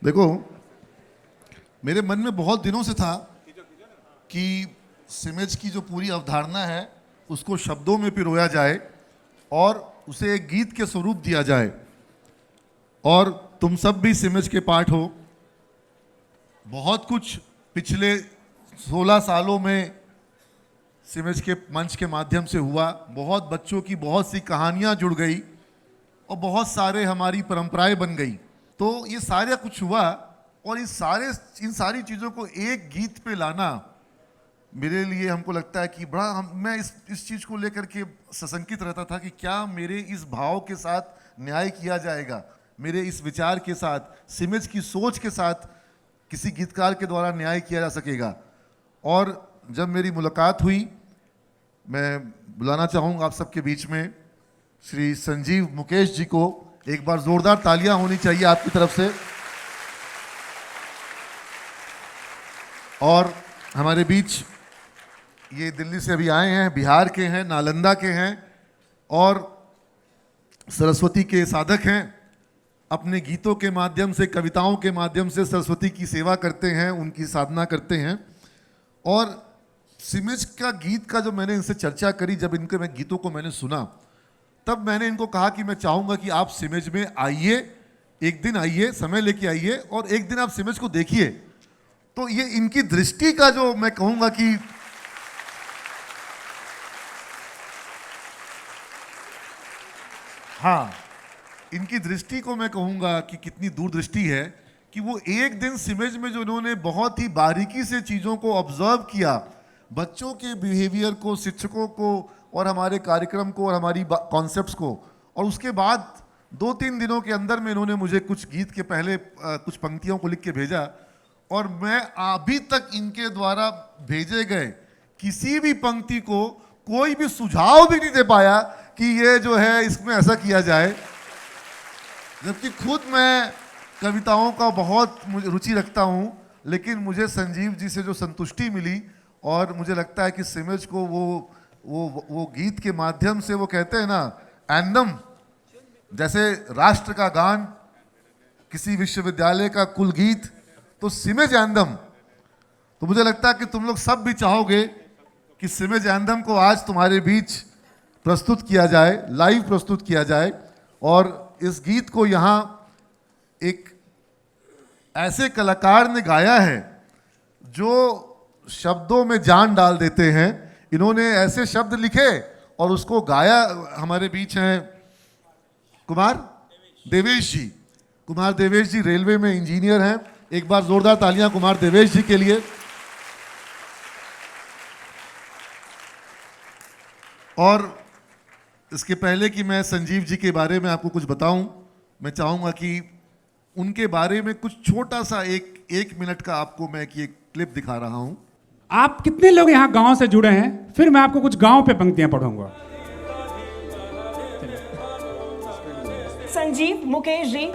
देखो, मेरे मन में बहुत दिनों से था कि सिमेज की जो पूरी अवधारणा है उसको शब्दों में पिरोया जाए और उसे एक गीत के स्वरूप दिया जाए। और तुम सब भी सिमेज के पार्ट हो। बहुत कुछ पिछले 16 सालों में सिमेज के मंच के माध्यम से हुआ। बहुत बच्चों की बहुत सी कहानियां जुड़ गई और बहुत सारे हमारी परंपराएं बन गई। तो ये सारा कुछ हुआ और इन सारी चीज़ों को एक गीत पे लाना मेरे लिए, हमको लगता है कि मैं इस चीज़ को लेकर के सशंकित रहता था कि क्या मेरे इस भाव के साथ न्याय किया जाएगा, मेरे इस विचार के साथ, सिमेज की सोच के साथ किसी गीतकार के द्वारा न्याय किया जा सकेगा। और जब मेरी मुलाकात हुई, मैं बुलाना चाहूँगा आप सबके बीच में श्री संजीव मुकेश जी को। एक बार जोरदार तालियां होनी चाहिए आपकी तरफ से। और हमारे बीच ये दिल्ली से अभी आए हैं, बिहार के हैं, नालंदा के हैं और सरस्वती के साधक हैं। अपने गीतों के माध्यम से, कविताओं के माध्यम से सरस्वती की सेवा करते हैं, उनकी साधना करते हैं। और सिमेज का गीत का जो मैंने इनसे चर्चा करी, जब इनके मैं गीतों को मैंने सुना, तब मैंने इनको कहा कि मैं चाहूँगा कि आप सिमेज में आइए, एक दिन आइए, समय लेके आइए और एक दिन आप सिमेज को देखिए। तो ये इनकी दृष्टि का जो मैं कहूँगा कि हाँ, इनकी दृष्टि को मैं कहूँगा कि कितनी दूरदृष्टि है कि वो एक दिन सिमेज में जो इन्होंने बहुत ही बारीकी से चीज़ों को ऑब्जर्व किया, बच्चों के बिहेवियर को, शिक्षकों को और हमारे कार्यक्रम को और हमारी कॉन्सेप्ट्स को, और उसके बाद 2-3 दिनों के अंदर में इन्होंने मुझे कुछ गीत के पहले कुछ पंक्तियों को लिख के भेजा। और मैं अभी तक इनके द्वारा भेजे गए किसी भी पंक्ति को कोई भी सुझाव भी नहीं दे पाया कि ये जो है इसमें ऐसा किया जाए, जबकि खुद मैं कविताओं का बहुत रुचि रखता हूँ। लेकिन मुझे संजीव जी से जो संतुष्टि मिली, और मुझे लगता है कि सिमेज को वो गीत के माध्यम से, वो कहते हैं ना एंथम, जैसे राष्ट्र का गान, किसी विश्वविद्यालय का कुल गीत, तो सिमेज एंथम। तो मुझे लगता है कि तुम लोग सब भी चाहोगे कि सिमेज एंथम को आज तुम्हारे बीच प्रस्तुत किया जाए, लाइव प्रस्तुत किया जाए। और इस गीत को यहाँ एक ऐसे कलाकार ने गाया है जो शब्दों में जान डाल देते हैं। इन्होंने ऐसे शब्द लिखे और उसको गाया। हमारे बीच हैं कुमार देवेश जी। कुमार देवेश जी रेलवे में इंजीनियर हैं। एक बार जोरदार तालियां कुमार देवेश जी के लिए। और इसके पहले कि मैं संजीव जी के बारे में आपको कुछ बताऊं, मैं चाहूँगा कि उनके बारे में कुछ छोटा सा एक मिनट का आपको मैं एक क्लिप दिखा रहा हूं। आप कितने लोग यहाँ गांव से जुड़े हैं? फिर मैं आपको कुछ गांव पे पंक्तियां पढ़ूंगा। संजीव मुकेश जी।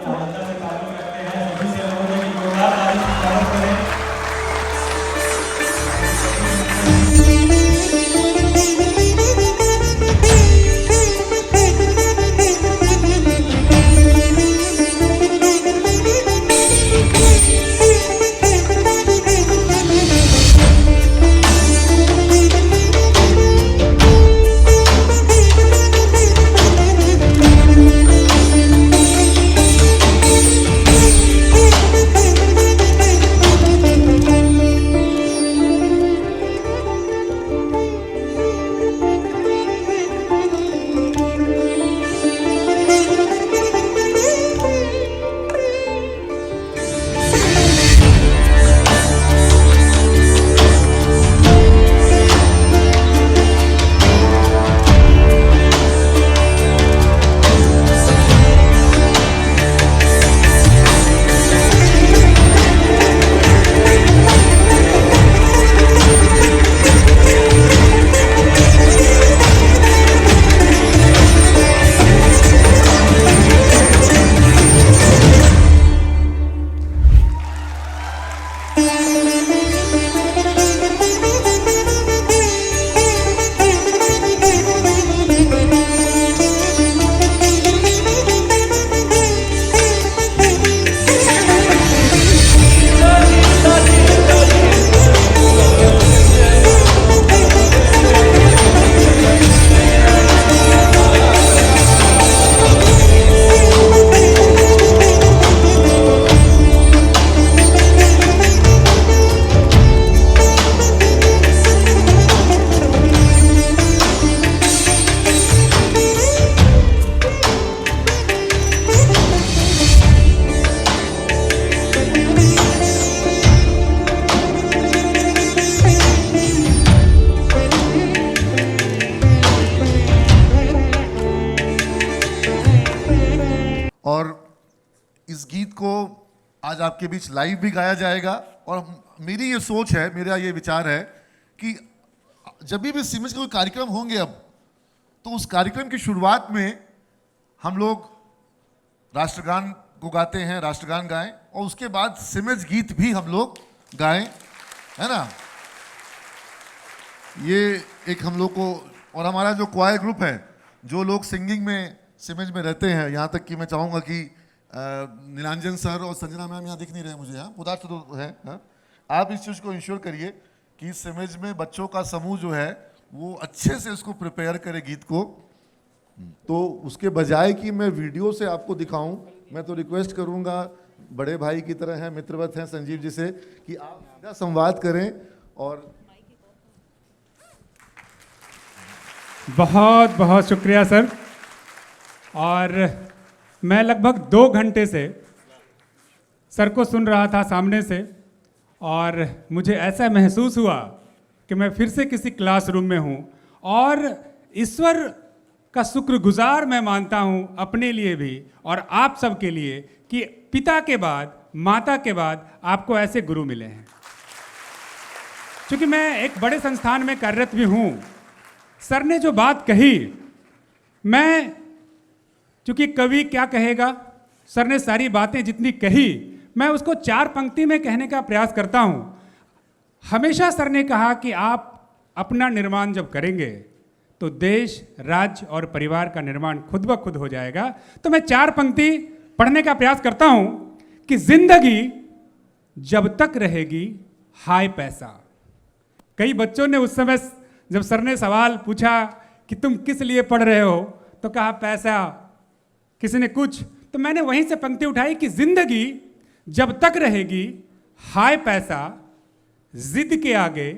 इस गीत को आज आपके बीच लाइव भी गाया जाएगा। और मेरी ये सोच है, मेरा ये विचार है कि जब भी सिमज के कोई कार्यक्रम होंगे अब, तो उस कार्यक्रम की शुरुआत में हम लोग राष्ट्रगान को गाते हैं, राष्ट्रगान गाएं, और उसके बाद सिमज गीत भी हम लोग गाएं, है ना। ये एक हम लोग को, और हमारा जो क्वायर ग्रुप है, जो लोग सिंगिंग में सिमज में रहते हैं, यहाँ तक कि मैं चाहूँगा कि नीलांजन सर और संजना मैम यहाँ दिख नहीं रहे मुझे, यहाँ पदार्थ तो है, हाँ? आप इस चीज़ को इंश्योर करिए कि सिमज में बच्चों का समूह जो है वो अच्छे से इसको प्रिपेयर करे गीत को। तो उसके बजाय कि मैं वीडियो से आपको दिखाऊं, मैं तो रिक्वेस्ट करूंगा, बड़े भाई की तरह हैं, मित्रवत हैं संजीव जी से, कि आप सीधा संवाद करें। और बहुत बहुत शुक्रिया सर। और मैं लगभग 2 घंटे से सर को सुन रहा था सामने से, और मुझे ऐसा महसूस हुआ कि मैं फिर से किसी क्लासरूम में हूँ। और ईश्वर का शुक्रगुजार मैं मानता हूँ अपने लिए भी और आप सब के लिए कि पिता के बाद, माता के बाद आपको ऐसे गुरु मिले हैं। क्योंकि मैं एक बड़े संस्थान में कार्यरत भी हूँ, सर ने जो बात कही, मैं चूंकि कवि क्या कहेगा, सर ने सारी बातें जितनी कही मैं उसको 4 पंक्ति में कहने का प्रयास करता हूं। हमेशा सर ने कहा कि आप अपना निर्माण जब करेंगे तो देश, राज्य और परिवार का निर्माण खुद ब खुद हो जाएगा। तो मैं 4 पंक्ति पढ़ने का प्रयास करता हूं कि जिंदगी जब तक रहेगी हाय पैसा। कई बच्चों ने उस समय जब सर ने सवाल पूछा कि तुम किस लिए पढ़ रहे हो, तो कहा पैसा, किसी ने कुछ, तो मैंने वहीं से पंक्ति उठाई कि जिंदगी जब तक रहेगी हाय पैसा, जिद के आगे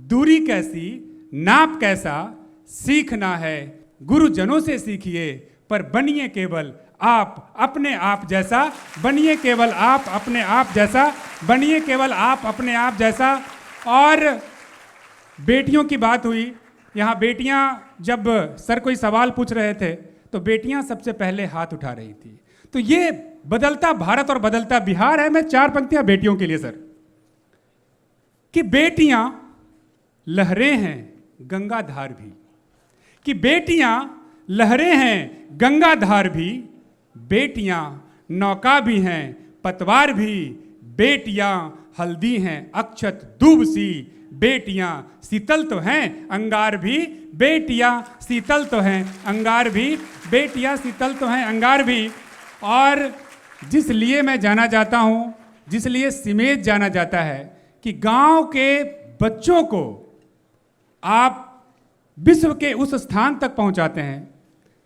दूरी कैसी, नाप कैसा, सीखना है गुरुजनों से सीखिए, पर बनिए केवल आप अपने आप जैसा, बनिए केवल आप अपने आप जैसा, बनिए केवल आप अपने आप जैसा। और बेटियों की बात हुई, यहाँ बेटियाँ जब सर कोई सवाल पूछ रहे थे तो बेटियाँ सबसे पहले हाथ उठा रही थी। तो ये बदलता भारत और बदलता बिहार है। मैं 4 पंक्तियां बेटियों के लिए सर, कि बेटियां लहरें हैं गंगाधार भी, कि बेटियां लहरें हैं गंगाधार भी, बेटियां नौका भी हैं पतवार भी, बेटियां हल्दी हैं अक्षत दूब सी, बेटियां शीतल तो हैं अंगार भी, बेटियां शीतल तो हैं अंगार भी, बेटियां शीतल तो हैं अंगार भी। और जिस लिए मैं जाना जाता हूं, जिस लिए सिमेज जाना जाता है, कि गांव के बच्चों को आप विश्व के उस स्थान तक पहुंचाते हैं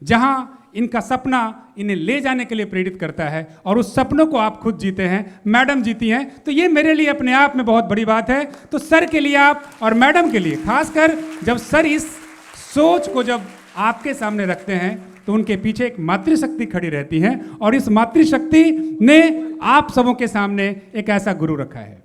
जहां इनका सपना इन्हें ले जाने के लिए प्रेरित करता है, और उस सपनों को आप खुद जीते हैं, मैडम जीती हैं। तो ये मेरे लिए अपने आप में बहुत बड़ी बात है। तो सर के लिए आप और मैडम के लिए, खासकर जब सर इस सोच को जब आपके सामने रखते हैं तो उनके पीछे एक मातृशक्ति खड़ी रहती है, और इस मातृशक्ति ने आप सबों के सामने एक ऐसा गुरु रखा है।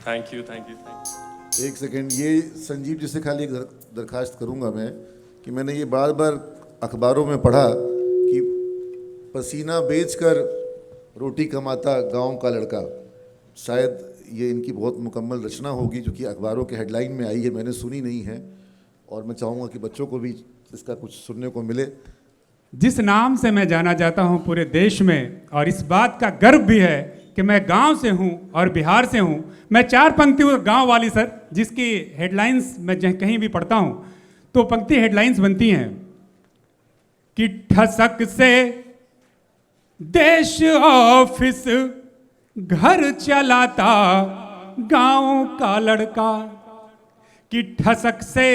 Thank you, thank you, thank you. एक सेकेंड, ये संजीव जी से खाली एक दरखास्त करूंगा मैं, कि मैंने ये बार बार अखबारों में पढ़ा कि पसीना बेचकर रोटी कमाता गांव का लड़का। शायद ये इनकी बहुत मुकम्मल रचना होगी जो कि अखबारों के हेडलाइन में आई है, मैंने सुनी नहीं है, और मैं चाहूँगा कि बच्चों को भी इसका कुछ सुनने को मिले। जिस नाम से मैं जाना जाता हूं पूरे देश में, और इस बात का गर्व भी है कि मैं गांव से हूं और बिहार से हूं। मैं 4 पंक्ति गांव वाली सर, जिसकी हेडलाइंस मैं कहीं भी पढ़ता हूं तो पंक्ति हेडलाइंस बनती हैं कि ठसक से देश ऑफिस घर चलाता गांव का लड़का, कि ठसक से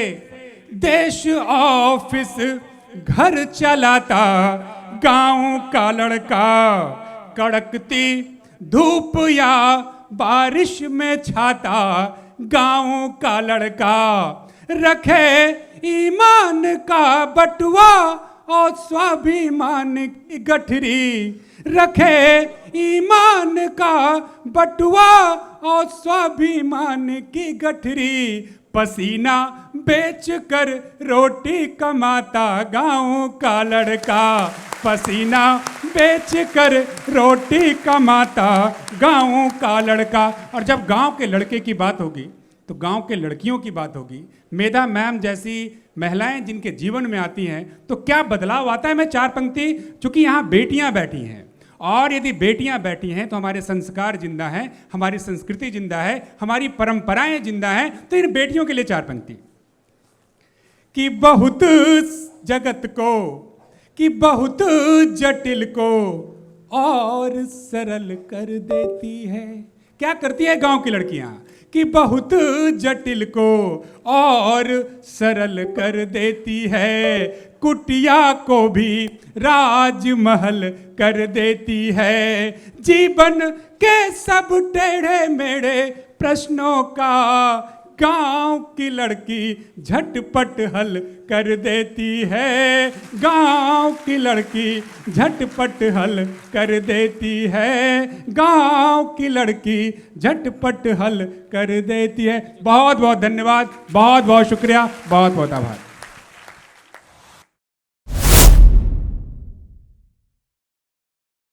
देश ऑफिस घर चलाता गांव का लड़का, कड़कती धूप या बारिश में छाता गांव का लड़का, रखे ईमान का बटुआ और स्वाभिमान की गठरी, रखे ईमान का बटुआ और स्वाभिमान की गठरी, पसीना बेच कर रोटी कमाता गांव का लड़का, पसीना बेच कर रोटी कमाता गांव का लड़का। और जब गांव के लड़के की बात होगी तो गांव के लड़कियों की बात होगी। मेधा मैम जैसी महिलाएं जिनके जीवन में आती हैं तो क्या बदलाव आता है। मैं चार पंक्ति, चूंकि यहाँ बेटियां बैठी हैं और यदि बेटियां बैठी हैं तो हमारे संस्कार जिंदा हैं, हमारी संस्कृति जिंदा है, हमारी परंपराएं जिंदा हैं। तो इन बेटियों के लिए चार पंक्ति कि बहुत जगत को, कि बहुत जटिल को और सरल कर देती है। क्या करती है गांव की लड़कियां कि बहुत जटिल को और सरल कर देती है, कुटिया को भी राजमहल कर देती है, जीवन के सब टेढ़े मेढ़े प्रश्नों का गांव की लड़की झटपट हल कर देती है, गांव की लड़की झटपट हल कर देती है, गांव की लड़की झटपट हल कर देती है। बहुत बहुत धन्यवाद, बहुत बहुत शुक्रिया, बहुत बहुत आभार।